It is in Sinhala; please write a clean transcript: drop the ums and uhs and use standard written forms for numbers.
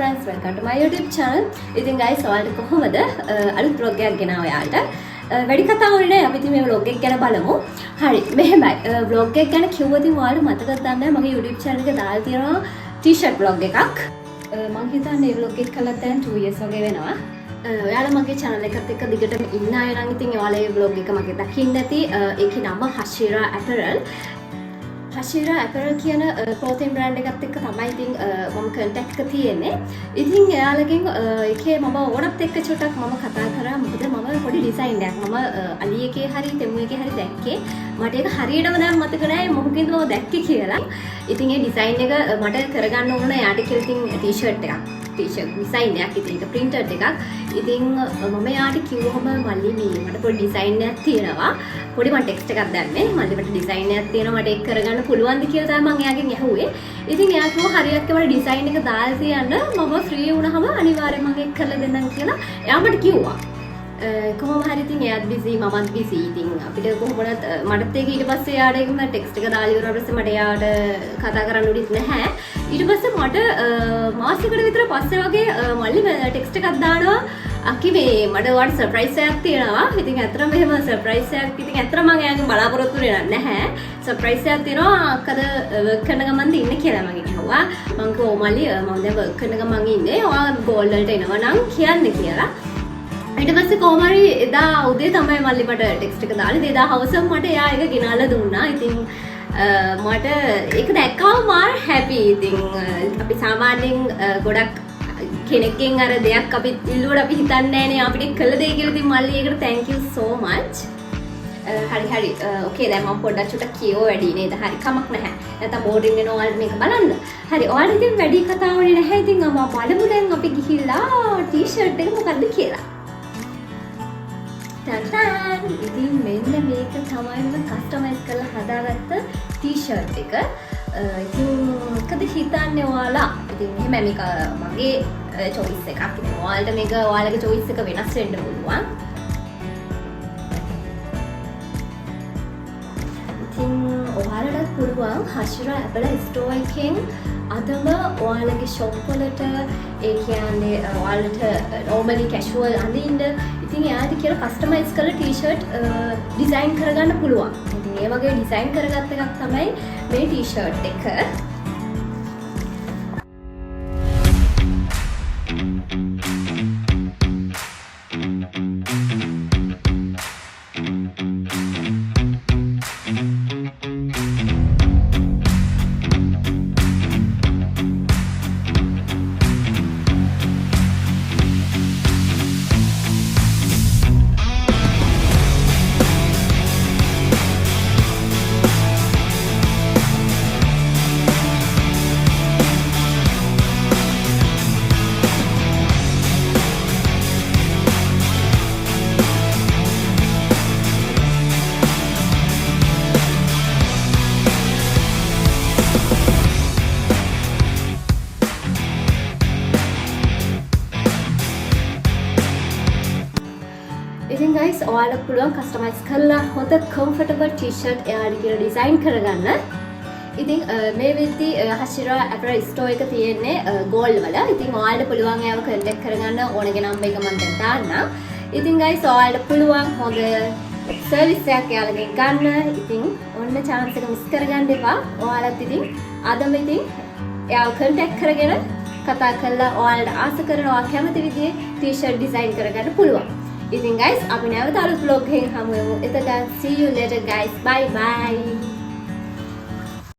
friends, welcome to my YouTube channel. ඉතින් guys ඔයාලට කොහොමද අලුත් vlog එකක් ගෙනාව ඔයාලට. වැඩි කතා වුණේ අපි ඉතින් මේ vlog එක ගැන බලමු. හරි මෙහෙමයි vlog එක ගැන කිව්වොත් ඔයාලට මතකද දන්නේ මගේ YouTube channel එකේ දාලා තියෙනවා t-shirt vlog එකක්. මම හිතන්නේ මේ vlog එක කළා දැන් 2 years වගේ වෙනවා. ඔයාලා මගේ channel එකත් එක්ක දිගටම ඉන්න අය නම් ඉතින් ඔයාලා මේ vlog එක මගේ දකින්න ඇති. ඒකේ නම Hashira Apparel. Hashira Apparel කියන clothing brand එකත් එක්ක තමයි ඉතින් මම contact එක තියෙන්නේ. ඉතින් එයාලගෙන් ඒකේ මම ඕනත් එක්ක චුට්ටක් මම කතා කරා. මොකද මම පොඩි design එකක් මම අලි එකේ හරි තෙමු එකේ හරි දැක්කේ. මට ඒක හරියටම දැන් මතක නැහැ මොකකින්ද මම දැක්කේ කියලා. ඉතින් ඒ design එක මට කරගන්න ඕන යාට කියලා ඉතින් t-shirt එකක්. t-shirt design එකක් ඉතින් ඒක printed එකක්. ඉතින් මම යාට කිව්වම මල්ලි මේ මට පොඩි design එකක් තියෙනවා. පොඩි මම text එකක් දැම්මේ. මල්ලි මට design එකක් තියෙනවා මට ඒක කරගන්න පුළුවන්ද කියලා තමයි මම එයාගෙන් ඇහුවේ. ඉතින් එයා කිව්වා හරියට මට design එක දාලා තියන්න මම free වුණාම අනිවාර්යයෙන් මම ඒක කරලා දෙන්නම් කියලා එයා මට කිව්වා. කොහොම හරි ඉතින් එයාත් busy මමත් busy. ඉතින් අපිට කොහොමද මටත් ඒක ඊට පස්සේ එයාට ඒක මම text එක දාලා ඉවර පස්සේ මට එයාට කතා කරන්න උඩිත් නැහැ. ඊට පස්සේ මට මාසෙකට විතර පස්සේ වගේ මල්ලි text එකක් දානවා අකි මේ මට ඔයාලට surprise එකක් තියෙනවා. ඉතින් ඇත්තටම මෙහෙම surprise එකක් ඉතින් ඇත්තටම මම එයාගෙන් බලාපොරොත්තු වෙන්නේ නැහැ. surprise එකක් තියෙනවා අක්කද work කරන ගමන්ද ඉන්නේ කියලා මම කිව්වා. මම කිව්වා මල්ලි මම දැන් work කරන ගමන් ඉන්නේ. ඔයා goal වලට එනවා නම් කියන්න කියලා. ඊට පස්සේ කොහොම හරි එදා උදේ තමයි මල්ලි මට ටෙක්ස්ට් එක දාලා එදා හවසම මට එයා ඒක ගෙනාලා දුන්නා. ඉතින් මට ඒක දැක්කම මාර හැපි. ඉතින් අපි සාමාන්‍යයෙන් ගොඩක් කෙනෙක්ගෙන් අර දෙයක් අපි ඉල්ලුවට අපි හිතන්නේ නැහනේ අපිට කළ දෙය කියලා. ඉතින් මල්ලි ඒකට thank you so much. හරි ඕකේ දැන් මම පොඩ්ඩක් චුට්ටක් කියව වැඩි නේද? හරි කමක් නැහැ. නැත්නම් බෝරින් වෙන ඔයාලට මේක බලන්න. හරි ඔයාලට ඉතින් වැඩි කතා වුණේ නැහැ. ඉතින් මම බලමු දැන් අපි ගිහිල්ලා t-shirt එක මොකද්ද කියලා. ඉතින් මෙන්න මේක තමයි මම කස්ටමයිස් කරලා හදාගත්ත t-shirt එක. ඉතින් මොකද හිතන්නේ ඔයාලා? ඉතින් එහෙම මේක මගේ choice එකක්. ඉතින් ඔයාලට මේක ඔයාලගේ choice එක වෙනස් වෙන්න පුළුවන්. ඉතින් ඔයාලට පුළුවන් Hashira Apparel store එකෙන් අදම ඔයාලගේ shop වලට ඒ කියන්නේ ඔයාලට normally casual අඳින්න ඉතින් එයාට කියලා කස්ටමයිස් කරලා t-shirt ඩිසයින් කරගන්න පුළුවන්. ඉතින් ඒ වගේ ඩිසයින් කරගත්ත එකක් තමයි මේ t-shirt එක. ඉතින් guys ඔයාලට පුළුවන් කස්ටමයිස් කරලා හොඳ comfortable t-shirt එයාට කියලා ඩිසයින් කරගන්න. ඉතින් මේ වෙද්දි Hashira Apparel store එක තියෙන්නේ gold වල. ඉතින් ඔයාලට පුළුවන් එයාව contact කරගන්න ඕනගේ number එක මම දැන් දාන්නම්. ඉතින් guys ඔයාලට පුළුවන් හොඳ service එකක් එයාලගෙන් ගන්න. ඉතින් ඔන්න chance එක miss කරගන්න එපා. ඔයාලත් ඉතින් අදම ඉතින් එයාව contact කරගෙන කතා කරලා ඔයාලට ආස කරන ඔයා කැමති විදිහේ t-shirt design කරගන්න පුළුවන්. ඉතින් guys අපි නැවත අලුත් vlog එකකින් හමු වෙමු. එතකන් see you later guys. Bye bye.